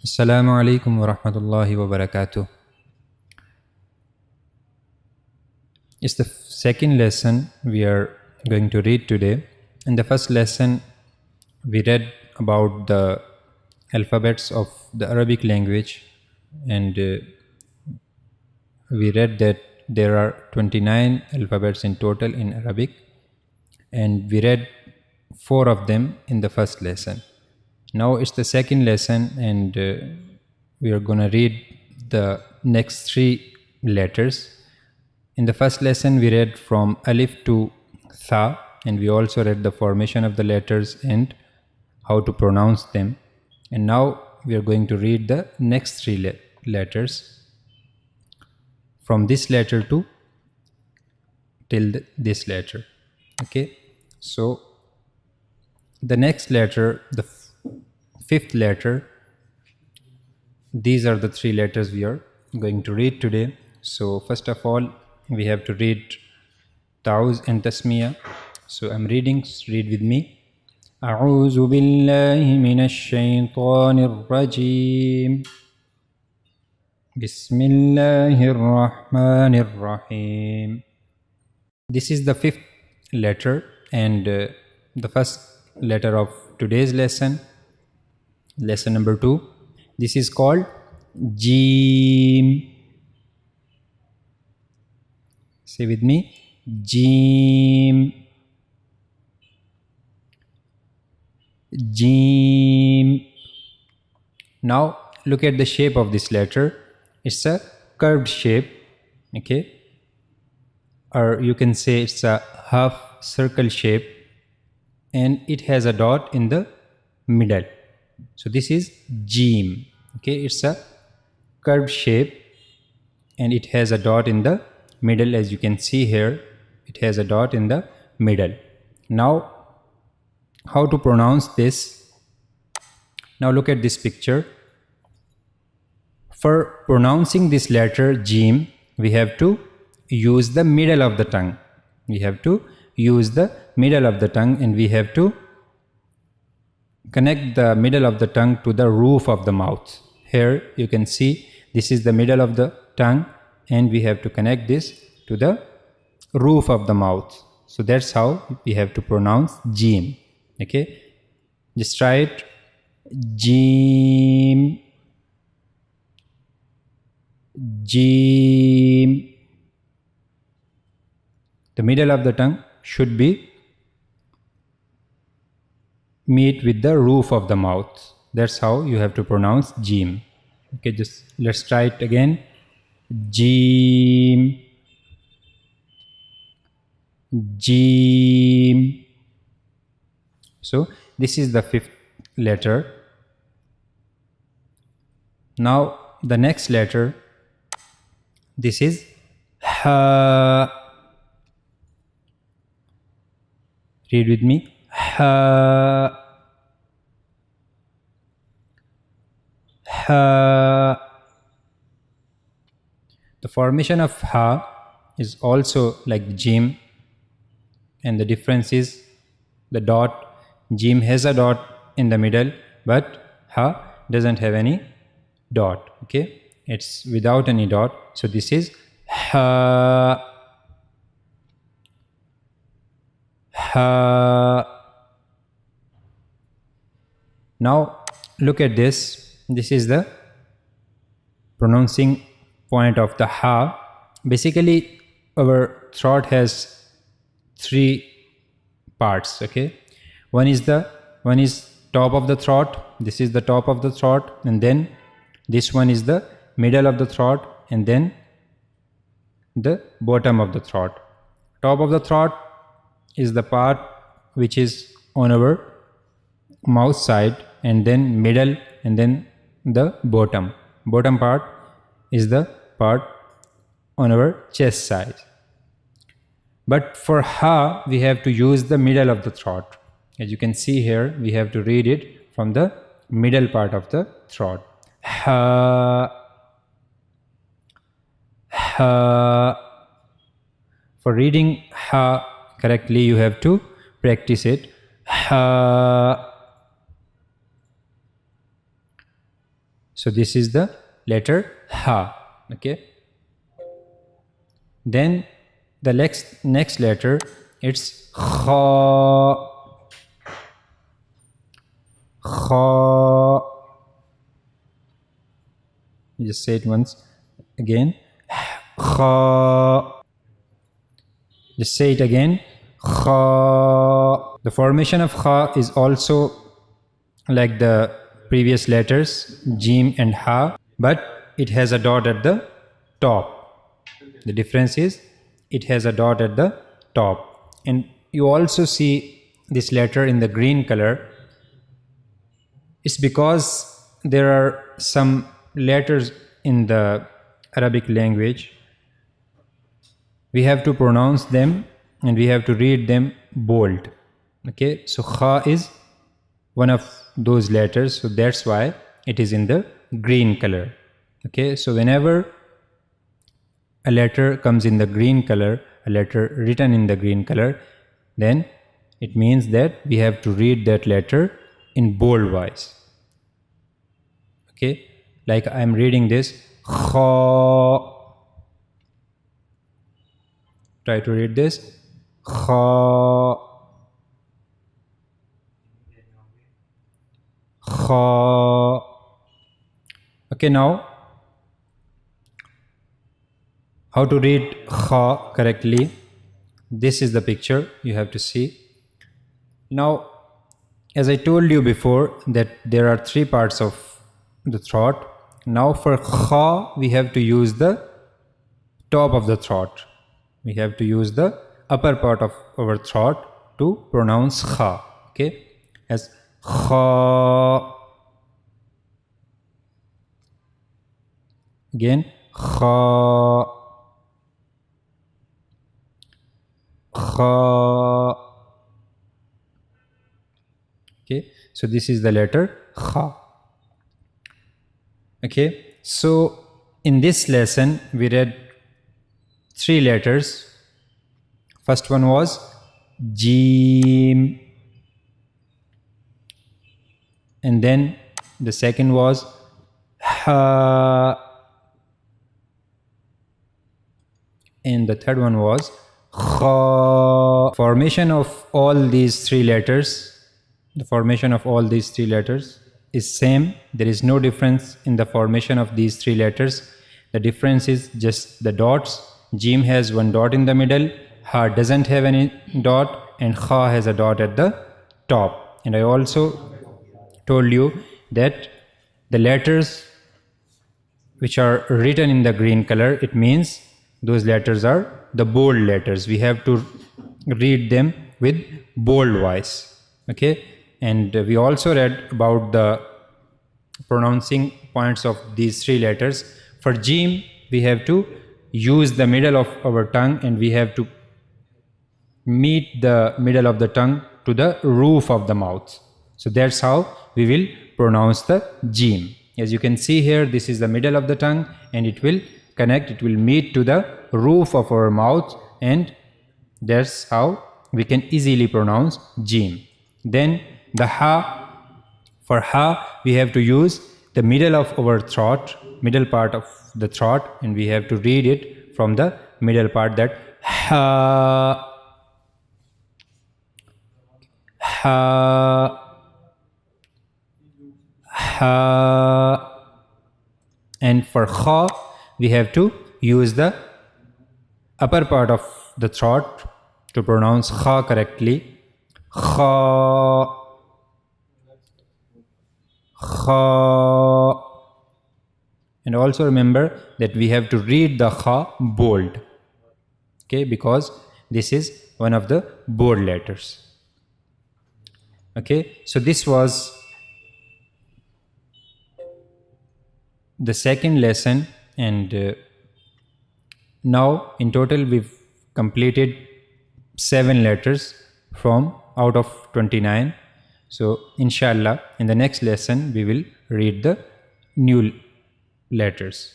Assalamu alaikum wa rahmatullahi wa barakatuh. It's the second lesson we are going to read today. In the first lesson, we read about the alphabets of the Arabic language, and we read that there are 29 alphabets in total in Arabic, and we read 4 of them in the first lesson. Now it's the second lesson, and we are going to read the next 3 letters. In the first lesson, we read from Alif to Tha, and we also read the formation of the letters and how to pronounce them. And now we are going to read the next 3 letters from this letter to till this letter. Okay, so the next letter, the 5th letter, these are the 3 letters we are going to read today. So first of all, we have to read Ta'uz and Tasmiya. So I'm reading, read with me. A'udhu billahi minash shaytanir rajim. Bismillahir rahmanir rahim. This is the 5th letter and the first letter of today's lesson, lesson number 2. This is called Jeem. Say with me, Jeem. Jeem. Now look at the shape of this letter. It's a curved shape, okay? Or you can say it's a half circle shape, and it has a dot in the middle. So this is Jeem, okay? It's a curved shape and it has a dot in the middle. As you can see here, it has a dot in the middle. Now how to pronounce this? Now look at this picture. For pronouncing this letter Jeem, we have to use the middle of the tongue. We have to use the middle of the tongue, and we have to connect the middle of the tongue to the roof of the mouth. Here you can see this is the middle of the tongue, and we have to connect this to the roof of the mouth. So that's how we have to pronounce Jeem. Okay, just try it. Jeem. Jeem. The middle of the tongue should be meet with the roof of the mouth. That's how you have to pronounce Jeem. Okay, just let's try it again. Jeem. Jeem. So this is the 5th letter. Now the next letter, this is Ha. Read with me. Ha. Ha. The formation of Ha is also like Jeem, and the difference is the dot. Jeem has a dot in the middle, but Ha doesn't have any dot. Okay, it's without any dot. So this is Ha. Ha. Now look at this. This is the pronouncing point of the Ha. Basically our throat has 3 parts. Okay, one is top of the throat. This is the top of the throat, and then this one is the middle of the throat, and then the bottom of the throat. Top of the throat is the part which is on our mouth side, and then middle, and then the bottom part is the part on our chest side. But for Ha, we have to use the middle of the throat. As you can see here, we have to read it from the middle part of the throat. Ha. Ha. For reading Ha correctly, you have to practice it. Ha. So this is the letter ha. Okay, then the next letter, it's kha. Kha. Just say it once again. Kha. Just say it again. Kha. The formation of kha is also like the previous letters jim and ha, but it has a dot at the top. The difference is it has a dot at the top. And you also see this letter in the green color. It's because there are some letters in the Arabic language. We have to pronounce them and we have to read them bold. Okay, so kha is one of those letters, so that's why it is in the green color. Okay, so whenever a letter comes in the green color, a letter written in the green color, then it means that we have to read that letter in bold voice. Okay, like I'm reading this kha. Try to read this kha. Kha. Okay, now how to read kha correctly? This is the picture you have to see. Now, as I told you before that there are three parts of the throat. Now for kha we have to use the top of the throat. We have to use the upper part of our throat to pronounce kha. Okay, as kha. Again kha. Kha. Okay, so this is the letter kha. Okay, so in this lesson we read three letters. First one was jim, and then the second was ha, and the third one was kha. Formation of all these three letters, the formation of all these three letters is same. There is no difference in the formation of these three letters. The difference is just the dots. Jim has one dot in the middle, ha doesn't have any dot, and kha has a dot at the top. And I also told you that the letters which are written in the green color, it means those letters are the bold letters. We have to read them with bold voice. Okay, and we also read about the pronouncing points of these three letters. For jim we have to use the middle of our tongue and we have to meet the middle of the tongue to the roof of the mouth. So that's how we will pronounce the jim. As you can see here, this is the middle of the tongue and it will connect, it will meet to the roof of our mouth, and that's how we can easily pronounce jim. Then the ha. For ha we have to use the middle of our throat, middle part of the throat, and we have to read it from the middle part, that ha. Ha. Ha. And for kha we have to use the upper part of the throat to pronounce kha correctly. Kha. Kha. And also remember that we have to read the kha bold. Okay, because this is one of the bold letters. Okay, so this was the second lesson, and now in total we've completed 7 letters from out of 29. So inshallah in the next lesson we will read the new letters.